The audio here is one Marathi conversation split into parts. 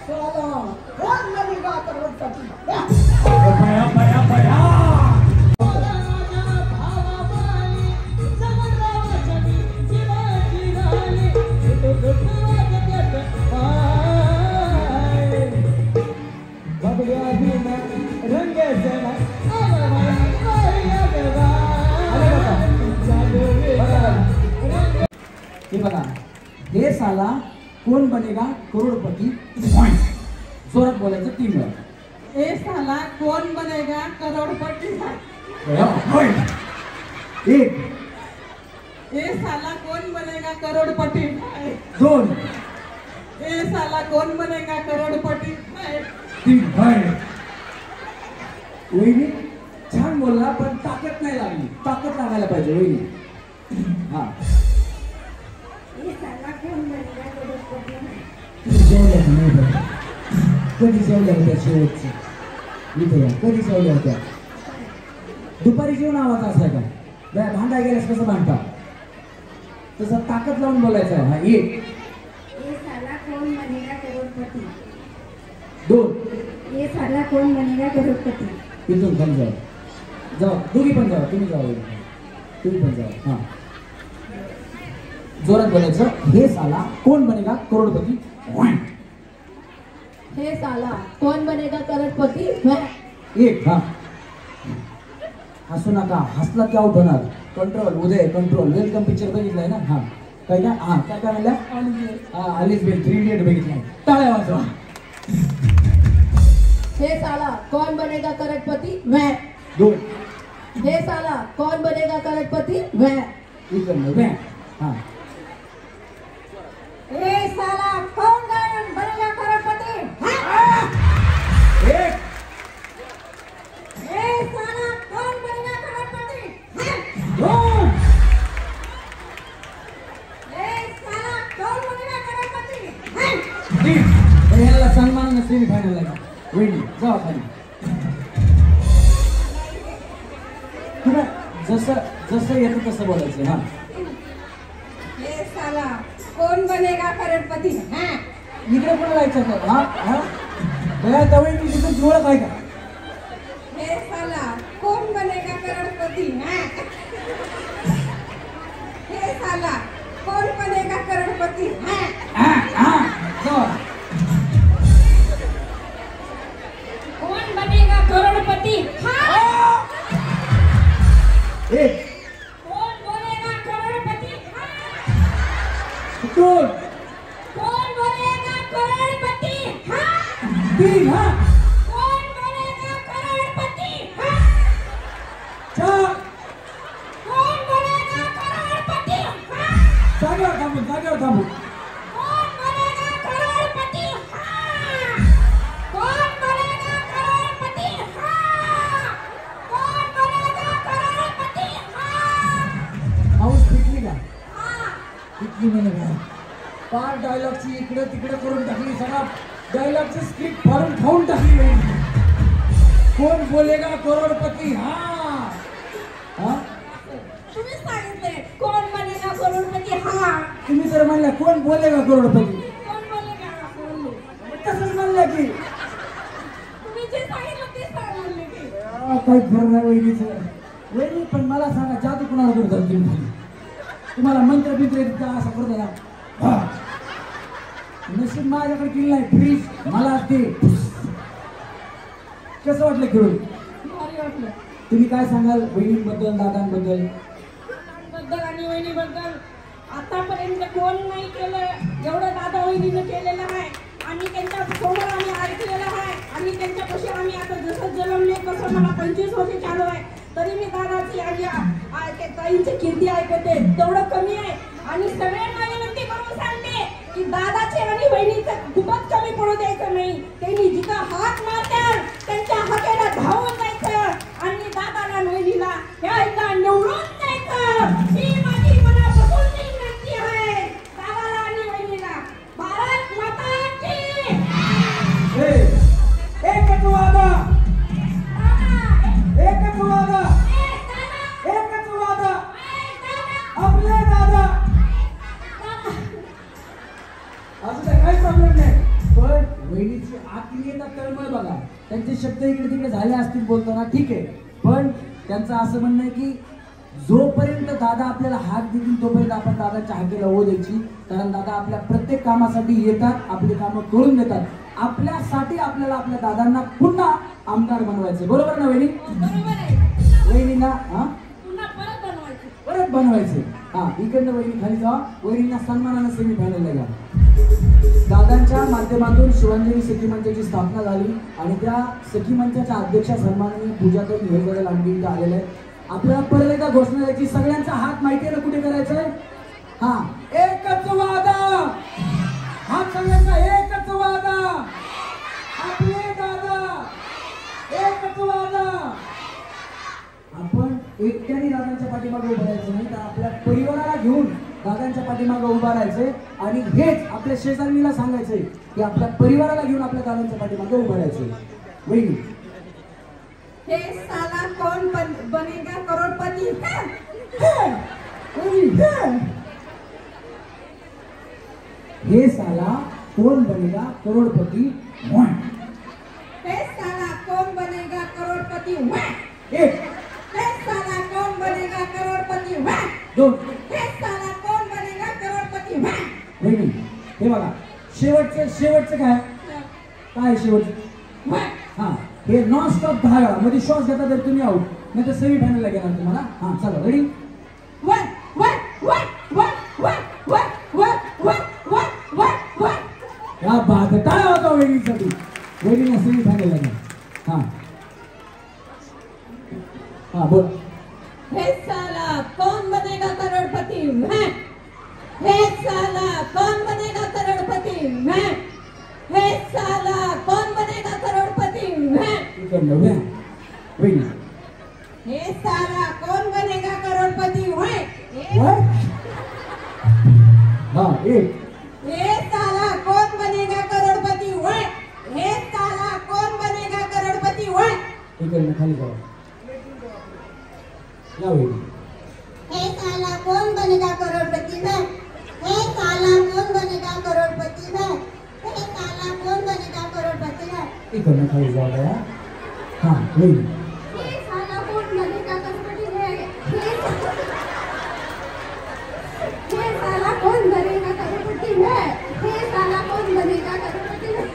साला कोण बनेगा करोड़पति बया बया बया बघा हे साला कोण बनेगा करोडपती जोरात बोलायचं 3 वेळा ए साला कौन बनेगा करोड़पति एक ए साला कौन बनेगा करोड़पति 2 ए साला कौन बनेगा करोड़पति 3 वहिनी छान बोलला पण ताकद नाही लागली ताकद लागायला पाहिजे वहिनी हा कधी जेवल्या होत्या शेवटची इथे या कधी जेवल्या होत्या दुपारी जेवण आवाज असाय का भांडा गेल्यास कसं भांडता तसं ताकद लावून बोलायचं आहे हा एक ये साला कौन बनेगा करोड़पति 2 ये साला कौन बनेगा करोड़पति इथून पण जाऊ दोघी पण जाऊ तुम्ही पण जाऊ हा जोरात बोलायचं हे साला कोण बनेगा करोडपती हे साला कौन बनेगा करोड़पति एक हा हसू नका हसला की आउट होणार कंट्रोल उदय कंट्रोल वेलकम पिक्चर बघितलाय ना हा काय काय हा काय म्हणल्या आलीस बेल 3 इडियट बघितलाय टाळ्या वाजवा हे साला कौन बनेगा करोड़पति 2 हे साला कौन बनेगा करोड़पति इकडनं हा ए साला कौन बनेगा करोड़पति एक ए साला कौन बनेगा करोड़पति 2 ए साला कौन बनेगा करोड़पति 3 ह्याला सन्मान सेमी फायनल आहे वहिनी जाऊ खाली तुला जसं येतं तसं बोलायचं हा हे साला कौन बनेगा करोड़पति इकडे पण जायचं हा हा बया तवळी मी तिथून ओळख आहे का हे साला कौन बनेगा करोड़पति हे साला कौन बनेगा करोड़पति कौन बनेगा करोड़पति एक कौन बनेगा करोड़पति 2 कौन बनेगा करोड़पति 3 हा कौन बनेगा करोड़पति 4 कौन बनेगा करोड़पति जागेवर थांबू कौन बनेगा करोड़पति कौन बनेगा करोड़पति कौन बनेगा करोड़पति हाऊस पिटली का पिटली म्हणे का पार डायलॉगची इकडे तिकडे करून टाकली सगळा डायलॉगची स्क्रिप्ट फाडून खाऊन टाकली वहिनी. कोण बोलेगा करोडपती हा हा तुम्ही सांगितले कौन बनेगा करोड़पति तुम्ही जर म्हणल्या कोण बोलेगा करोडपती कौन बनेगा करोड़पति तसंच म्हणलं की तुम्ही जे सांगितलं ते सांगितले की काही खरं नाही वहिनीचं वहिनी पण मला सांगा जादू कुणाला करतात तुम्ही तुम्हाला मंत्र बिंत्र येतात असं करता ना नशीब माझ्याकडे केली नाही फ्रीज मला ते कसं वाटलं खेळून भारी वाटलं तुम्ही काय सांगाल बहिणींबद्दल दादांबद्दल बद्दल आणि वहिनीबद्दल आतापर्यंत कोण नाही केलं एवढं दादा वहिनीनं केलेलं आहे आणि त्यांच्या समोर आम्ही ऐकलेलं आहे आणि त्यांच्यापाशी आम्ही आता जसं जन्मले तसं मला 25 वर्ष चालू आहे तरी मी दादाची आणि ताईंची कीर्ती ऐकते तेवढं कमी आहे आणि सगळ्यांना विनंती करून सांगते की दादाचे आणि बहिणीचं खूपच कमी पडू द्यायचं नाही त्यांनी जिथं हात मारतात त्यांच्या हाताला धावून जायचं आणि दादाला बहिणीला ह्या निवडून द्यायचं ही माझी मनापासून विनंती आहे दादाला आणि बहिणीला भारत माता की एकच वादा एकच वादा एकच वादा आपले दादा असं काही प्रॉब्लेम नाही पण वहिनीची आतली येतात तळमळ बघा. त्यांचे शब्द इकडे तिकडे झाले असतील बोलताना ठीक आहे, पण त्यांचं असं म्हणणं आहे की जोपर्यंत दादा आपल्याला हात देतील तोपर्यंत आपण दादाच्या हाकेला ओ द्यायची. कारण दादा आपल्या प्रत्येक कामासाठी येतात, आपली कामं करून देतात. आपल्यासाठी आपल्याला आपल्या दादांना पुन्हा आमदार बनवायचं. बरोबर ना वहिनी? बरोबर आहे. वहिनींना हा पुन्हा परत बनवायचं. परत बनवायचे. हा इकडनं वहिनी खाली जावा. वहिनींना सन्मानानं सेमी फायनलला घ्या. दादांच्या माध्यमातून शिवांजली सखी मंचाची स्थापना झाली आणि त्या सखी मंचाच्या अध्यक्षा सन्माननीय पूजाताई निळगडे लांबी इथं आलेले आहेत. आपल्याला परत एकदा घोषणा द्यायची. सगळ्यांचा हात माहिती आहे ना कुठे करायचा आहे? हा एकच वादा, हात सगळ्यांचा एकच वादा, आपले दादा एकच वादा. आपण एकट्याने दादांच्या पाठीमागे उभं राहायचं नाही, तर आपल्या परिवाराला घेऊन दादांच्या पाठीमागे उभा राहायचंय. आणि हेच आपल्या शेजारणीला सांगायचंय की आपल्या परिवाराला घेऊन आपल्या दादांच्या पाठीमागे उभं राहायचंय. वहिनी हे साला कौन बनेगा करोडपती है? हे साला कोण बनेगा करोडपती. हे साला कौन बनेगा करोडपती है? एक हे साला कौन बनेगा करोडपती है? दोन. हे साला कौन बनेगा करोडपती है? वहिनी हे बघा, शेवटचं काय शेवटचं? हा हे नॉन स्टॉप 10 वेळा मध्ये श्वास घेता तर तुम्ही आउट, नाही तर सेमी फायनलला घेणार तुम्हाला. हा चला ready. One one one one one one one one one one one. क्या बात आहे. काय होता वहिनीसाठी? वहिनीला सेमी फायनलला घ्या. हा हा बोल. हे साला कौन बनेगा करोड़पति मैं? हे साला कौन बनेगा करोड़पति मैं? हे साला कौन बनेगा करोड़पति मैं? इकडनं घ्या. वहिनी हे साला कौन बनेगा करोड़पति मैं? वर. हा एक. हे साला कौन बनेगा करोड़पति मैं? हे साला कौन बनेगा करोड़पति मैं? इकडनं खाली जावा. या वहिनी. हे साला कौन बनेगा करोड़पति मैं? हे साला कौन बनेगा करोड़पति मैं? हे साला कौन बनेगा करोड़पति मैं? इकडनं खाली जावा. हा वहिनी. हे साला कौन बनेगा करोड़पति मैं? हे साला कौन बनेगा करोड़पति मैं? हे साला कौन बनेगा करोड़पति मैं?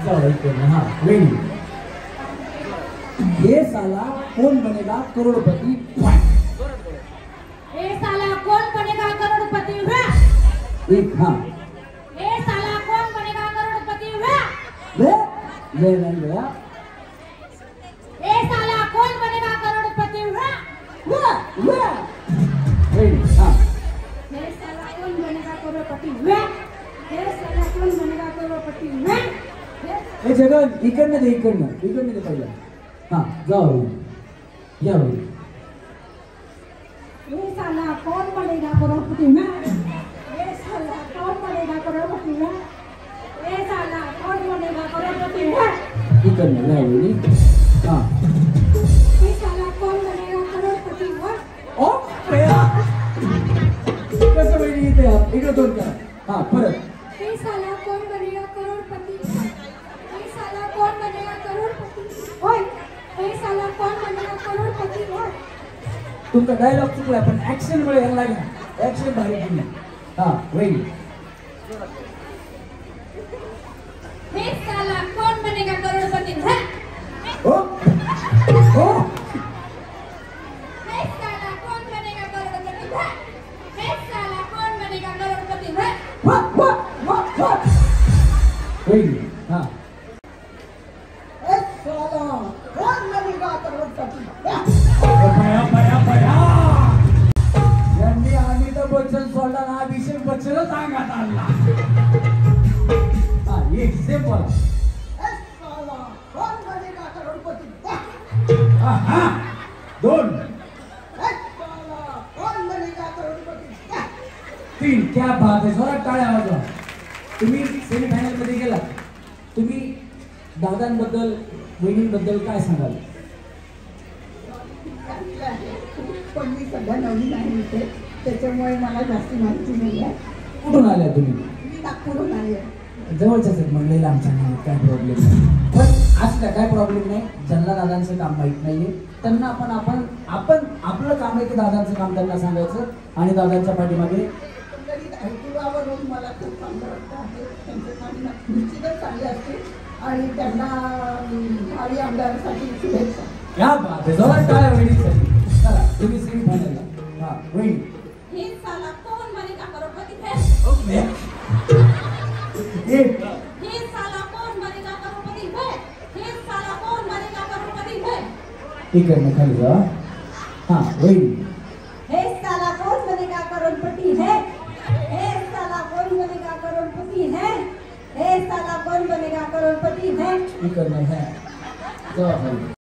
जावा इकडनं. हा वहिनी. हे साला कोण बनेगा करोडपती. हे साला कौन बनेगा करोड़पति है? एक. हा हे साला कौन बनेगा करोड़पति है? ले नहीं गया. हे साला कौन बनेगा करोड़पति है? वहिनी. हा हे साला कौन बनेगा करोड़पति है? हे साला कौन बनेगा करोड़पति है? हे जगन इकडनं दे. इकडनं दे पहिला. हा जावा वहिनी. या वहिनी. ये साला कौन बनेगा करोड़पति में? ये साला कौन बनेगा करोड़पति में? ये साला कौन बनेगा करोड़पति में? इकडनं या वहिनी. हा ये साला कौन बनेगा करोड़पति में? ओ पेरा. कसं वहिनी इथे या. इकडं दोन करा. हा परत. ये साला कौन बनेगा करोड़पति में? ये साला कौन बनेगा करोड़पति? ओए ये साला कौन बनेगा करोड़पति में? तुमचा डायलॉग चुकला पण ऍक्शन मुळे यायला लागला. ऍक्शन भारी केली. हा वहिनी. ये साला कौन बनेगा करोड़पति में? हो हो. ये साला कौन बनेगा करोड़पति में? ये साला कौन बनेगा करोड़पति में? वा. वहिनी. हा हे साला कौन बनेगा करोड़पति? बया. यांनी अमिताभ बच्चन सोडला ना, अभिषेक बच्चनच अंगात आणला. हा एक सेम बोला. हे साला कौन बनेगा करोड़पति? हा दोन. हे साला कौन बनेगा करोड़पति? 3. क्या बात आहे. जोरात टाळ्या वाजवा. तुम्ही सेमी फायनल मध्ये गेला. तुम्ही दादांबद्दल वहिनींबद्दल काय सांगाल? पण मी सध्या नवीन आहे इथे, त्याच्यामुळे मला जास्त माहिती नाही आहे. कुठून आल्या तुम्ही? मी नागपूरहून आली आहे. जवळच्याच आहेत म्हणलेलं आमच्या नावात, काय प्रॉब्लेम नाही. पण असं काय प्रॉब्लेम नाही. ज्यांना दादांचं काम माहीत नाहीये त्यांना आपण आपलं काम आहे की दादांचं काम त्यांना सांगायचं आणि दादांच्या पाठीमागे ऐकून मला खूप चांगलं वाटतं आहे. त्यांच्या पाठीमागे निश्चितच चांगली असते आणि त्यांना भावी आमदारासाठी शुभेच्छा. या बात आहे. जोरात टाळ्या वहिनीसाठी. चला तुम्ही सेमी फायनलला. हा वहिनी. हे साला कौन बनेगा करोड़पति है ओके. एक हे साला कौन बनेगा करोड़पति है हे साला कौन बनेगा करोड़पति है इकडनं खाली जा. हा वहिनी. हे साला कौन बनेगा करोड़पति है हे साला कौन बनेगा करोड़पति है हे साला कौन बनेगा करोड़पति है इकडनं ह्या. जा खाली.